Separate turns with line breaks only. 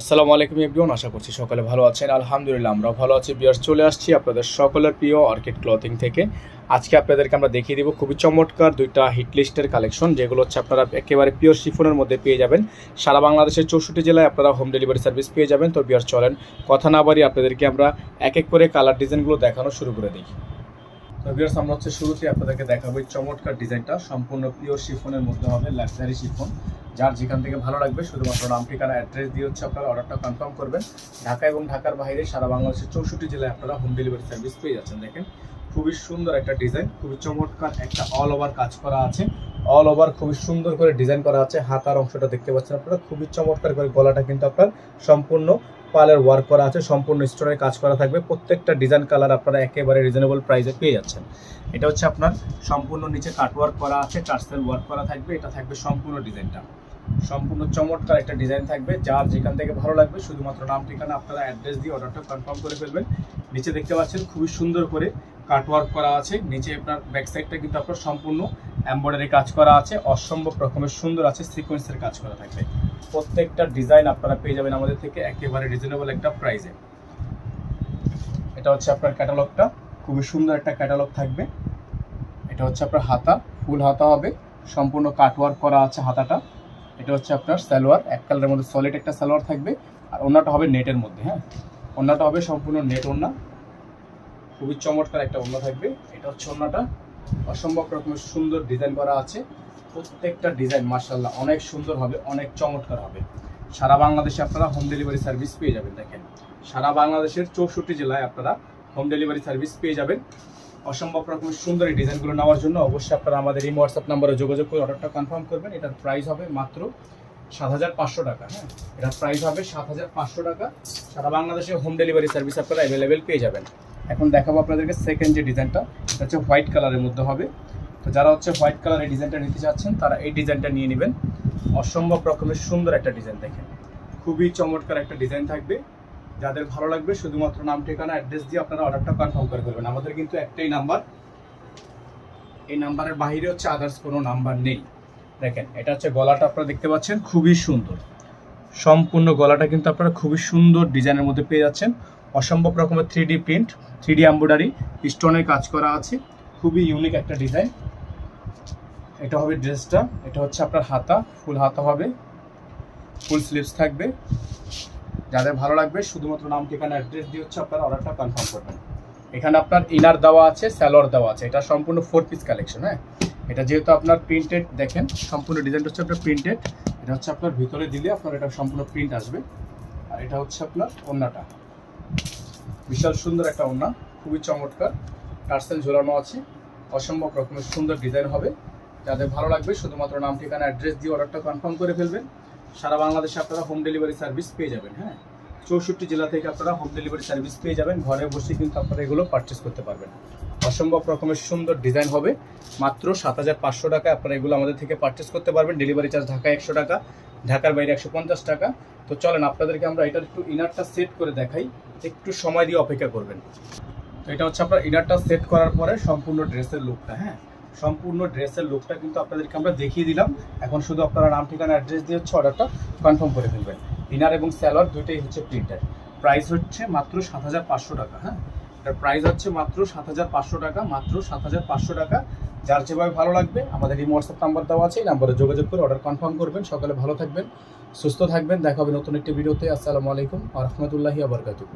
আসসালামু আলাইকুম এভরিওয়ান, আশা করছি সকলে ভালো আছেন। আলহামদুলিল্লাহ আমরাও ভালো আছি। বিয়ার্স, চলে আসছি আপনাদের সকলের প্রিয় অর্কিড ক্লথিং থেকে। আজকে আপনাদেরকে আমরা দেখিয়ে দিব খুবই চমৎকার দুইটা হিট লিস্টের কালেকশন, যেগুলো হচ্ছে আপনারা একেবারে পিওর শিফনের মধ্যে পেয়ে যাবেন। সারা বাংলাদেশের 64 জেলায় আপনারা হোম ডেলিভারি সার্ভিস পেয়ে যাবেন। তো বিয়ার্স, চলেন কথা না বাড়িয়ে আপনাদেরকে আমরা এক এক করে কালার ডিজাইনগুলো দেখানো শুরু করে দিই। তো ভিউয়ার্স, আমরা হচ্ছে শুরুতে আপনাদেরকে দেখাবো এই চমৎকার ডিজাইনটা। সম্পূর্ণ পিওর শিফনের মধ্যে হবে, লাক্সারি শিফন। যার যেখান থেকে ভালো লাগবে শুধুমাত্র নাম, ঠিকানা, অ্যাড্রেস দিয়ে হচ্ছে আপনারা অর্ডারটা কনফার্ম করবেন। ঢাকা এবং ঢাকার বাইরে সারা বাংলাদেশের 64 জেলায় আপনারা হোম ডেলিভারি সার্ভিস পেয়ে যাচ্ছেন। দেখেন খুবই সুন্দর একটা ডিজাইন, খুবই চমৎকার একটা অল ওভার কাজ করা আছে। অল ওভার খুবই সুন্দর করে ডিজাইন করা আছে। হাতার অংশটা দেখতে পাচ্ছেন আপনারা, খুবই চমৎকার করে। গলাটা কিন্তু আপনার সম্পূর্ণ পালের ওয়ার্ক করা আছে, সম্পূর্ণ স্টোনের কাজ করা থাকবে। প্রত্যেকটা ডিজাইন কালার আপনারা একেবারে রিজনেবল প্রাইসে পেয়ে যাচ্ছেন। এটা হচ্ছে আপনার সম্পূর্ণ নিচে কাট ওয়ার্ক করা আছে, টার্সেল ওয়ার্ক করা থাকবে। এটা থাকবে সম্পূর্ণ ডিজাইনটা, সম্পূর্ণ চমৎকার একটা ডিজাইন থাকবে। যার যেখান থেকে ভালো লাগবে শুধুমাত্র নাম, ঠিকানা, আপনারা অ্যাড্রেস দিয়ে অর্ডারটা কনফার্ম করে ফেলবেন। নিচে দেখতে পাচ্ছেন খুবই সুন্দর করে কাট ওয়ার্ক করা আছে। নিচে আপনার ব্যাক সাইডটা কিন্তু আপনার সম্পূর্ণ এমব্রয়ডারি কাজ করা আছে, অসম্ভব রকমের সুন্দর আছে, সিকোয়েন্সের কাজ করা থাকবে। প্রত্যেকটা ডিজাইন আপনারা পেয়ে যাবেন আমাদের থেকে একেবারে রিজনেবল একটা প্রাইসে। এটা হচ্ছে আপনার ক্যাটালগটা, খুবই সুন্দর একটা ক্যাটালগ থাকবে। এটা হচ্ছে আপনার হাতা, ফুল হাতা হবে, সম্পূর্ণ কাটওয়ার্ক করা আছে হাতাটা। এটা হচ্ছে আপনার সালোয়ার, এক কালারের মধ্যে সলিড একটা সালোয়ার থাকবে। আর ওড়নাটা হবে নেটের মধ্যে। হ্যাঁ, ওড়নাটা হবে সম্পূর্ণ নেট ওড়না, খুবই চমৎকার একটা ওড়না থাকবে। এটা হচ্ছে ওড়নাটা, অসম্ভব রকমের সুন্দর ডিজাইন করা আছে। প্রত্যেকটা ডিজাইন মাশাআল্লাহ অনেক সুন্দর হবে, অনেক চমৎকার হবে। সারা বাংলাদেশে আপনারা হোম ডেলিভারি সার্ভিস পেয়ে যাবেন। দেখেন সারা বাংলাদেশের 64 জেলায় আপনারা হোম ডেলিভারি সার্ভিস পেয়ে যাবেন। অসম্ভব রকমের সুন্দর এই ডিজাইনগুলো নেওয়ার জন্য অবশ্যই আপনারা আমাদের এই হোয়াটসঅ্যাপ নাম্বারে যোগাযোগ করে অর্ডারটা কনফার্ম করবেন। এটার প্রাইস হবে মাত্র 7500 টাকা। হ্যাঁ, এটার প্রাইস হবে 7500 টাকা। সারা বাংলাদেশে হোম ডেলিভারি সার্ভিস আপনারা অ্যাভেলেবেল পেয়ে যাবেন। এখন দেখাবো আপনাদেরকে সেকেন্ড যে ডিজাইনটা, এটা হচ্ছে হোয়াইট কালারের মধ্যে হবে। তো যারা হচ্ছে হোয়াইট কালারের ডিজাইনটা নিতে চাচ্ছেন তারা এই ডিজাইনটা নিয়ে নেবেন। অসম্ভব রকমের সুন্দর একটা ডিজাইন, দেখেন খুবই চমৎকার একটা ডিজাইন থাকবে। যাদের ভালো লাগবে শুধুমাত্র নাম, ঠিকানা, অ্যাড্রেস দিয়ে আপনারা অর্ডারটা কনফার্ম করে ফেলবেন। আমাদের কিন্তু একটাই নাম্বার, এই নাম্বারের বাইরে হচ্ছে আদার্স কোনো নাম্বার নেই। দেখেন এটা হচ্ছে গলাটা, আপনারা দেখতে পাচ্ছেন খুবই সুন্দর। সম্পূর্ণ গলাটা কিন্তু আপনারা খুবই সুন্দর ডিজাইনের মধ্যে পেয়ে যাচ্ছেন। অসম্ভব রকমের 3D প্রিন্ট, 3D এমব্রয়ডারি, স্টোনের কাজ করা আছে। খুবই ইউনিক একটা ডিজাইন। এটা হবে ড্রেসটা। এটা হচ্ছে আপনার হাতা, ফুল হাতা হবে, ফুল স্লিভস থাকবে। যাদের ভালো লাগবে শুধুমাত্র নাম, ঠিকানা, অ্যাড্রেস দিয়ে হচ্ছে আপনারা অর্ডারটা কনফার্ম করবেন। এখানে আপনার ইনার দেওয়া আছে, সালোয়ার দেওয়া আছে। এটা সম্পূর্ণ 4 পিস কালেকশন। হ্যাঁ, এটা যেহেতু আপনার প্রিন্টেড, দেখেন সম্পূর্ণ ডিজাইনটা হচ্ছে আপনার প্রিন্টেড। এটা হচ্ছে আপনার ভিতরে দিলে আপনার এটা সম্পূর্ণ প্রিন্ট আসবে। আর এটা হচ্ছে আপনার ওড়নাটা, বিশাল সুন্দর একটা ওড়না, খুবই চমৎকার। টার্সেল ঝোলানো আছে, অসম্ভব রকমের সুন্দর ডিজাইন হবে। যাদের ভালো লাগবে শুধুমাত্র নাম, ঠিকানা, অ্যাড্রেস দিয়ে অর্ডারটা কনফার্ম করে ফেলবেন। সারা বাংলাদেশে আপনারা হোম ডেলিভারি সার্ভিস পেয়ে যাবেন। হ্যাঁ, 64 জেলা থেকে আপনারা হোম ডেলিভারি সার্ভিস পেয়ে যাবেন। ঘরে বসে কিন্তু আপনারা এগুলো পারচেস করতে পারবেন। অসম্ভব রকমের সুন্দর ডিজাইন হবে। মাত্র 7500 টাকা আপনারা এগুলো আমাদের থেকে পারচেস করতে পারবেন। ডেলিভারি চার্জ ঢাকা 100 টাকা, ঢাকার বাইরে 150 টাকা। তো চলেন আপনাদেরকে আমরা এটার একটু ইনারটা সেট করে দেখাই, একটু সময় দিয়ে অপেক্ষা করবেন। তো এটা হচ্ছে আপনার ইনারটা সেট করার পরে সম্পূর্ণ ড্রেসের লুকটা। হ্যাঁ, সম্পূর্ণ ড্রেসের লুকটা কিন্তু আপনাদেরকে আমরা দেখিয়ে দিলাম। এখন শুধু আপনারা নাম, ঠিকানা, অ্যাড্রেস দিয়ে হচ্ছে অর্ডারটা কনফার্ম করে ফেলবেন। ইনার এবং সালোয়ার দুইটাই হচ্ছে প্রিন্টার। প্রাইস হচ্ছে মাত্র 7500 টাকা। হ্যাঁ, এটার প্রাইস হচ্ছে মাত্র 7500 টাকা, মাত্র 7500 টাকা। যার যেভাবে ভালো লাগবে আমাদের এই হোয়াটসঅ্যাপ নাম্বার দেওয়া আছে, এই নাম্বারে যোগাযোগ করে অর্ডার কনফার্ম করবেন। সকালে ভালো থাকবেন, সুস্থ থাকবেন। দেখা হবে নতুন একটি ভিডিওতে। আসসালামু আলাইকুম ওয়া রাহমাতুল্লাহি ওয়া বারাকাতুহু।